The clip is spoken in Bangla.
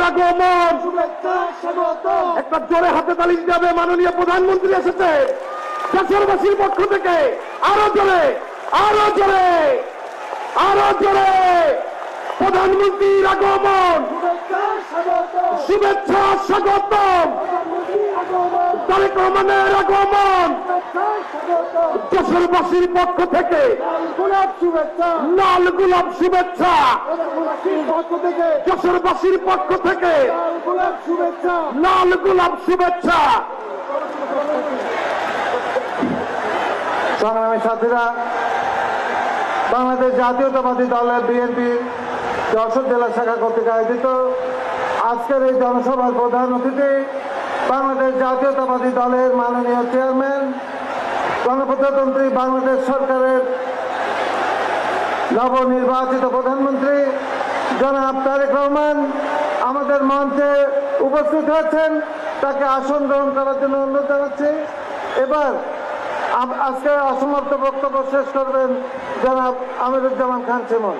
আগমন। শুভেচ্ছা স্বাগতম। একটা জোরে হাতে তালি দিতে হবে। মাননীয় প্রধানমন্ত্রী এসেছে দেশবাসীর পক্ষ থেকে। আরো জোরে, আরো জোরে, আরো জোরে। প্রধানমন্ত্রীর আগমন। শুভেচ্ছা স্বাগতম। শুভেচ্ছা স্বাগতম। প্রধানমন্ত্রীর আগমন। তারেক রহমানের আগমন। শুভেচ্ছা স্বাগতম। দেশবাসীর পক্ষ থেকে লাল গোলাপ শুভেচ্ছা। লাল গোলাপ শুভেচ্ছা। প্রধানমন্ত্রীর পক্ষ থেকে দেশবাসীর পক্ষ থেকে লাল গোলাপ শুভেচ্ছা। লাল গোলাপ শুভেচ্ছা। সংগ্রামী সাথীরা, বাংলাদেশ জাতীয়তাবাদী দলের বিএনপি যশোর জেলা শাখা কর্তৃক আয়োজিত আজকের এই জনসভার প্রধান অতিথি বাংলাদেশ জাতীয়তাবাদী দলের মাননীয় চেয়ারম্যান, গণপ্রজাতন্ত্রী বাংলাদেশ সরকারের নবনির্বাচিত প্রধানমন্ত্রী জনাব তারেক রহমান আমাদের মঞ্চে উপস্থিত হয়েছেন। তাকে আসন গ্রহণ করার জন্য অনুরোধ জানাচ্ছি। এবার আজকে অসমাপ্ত বক্তব্য শেষ করবেন জনাব আমিরুজ্জামান খান শিমুল।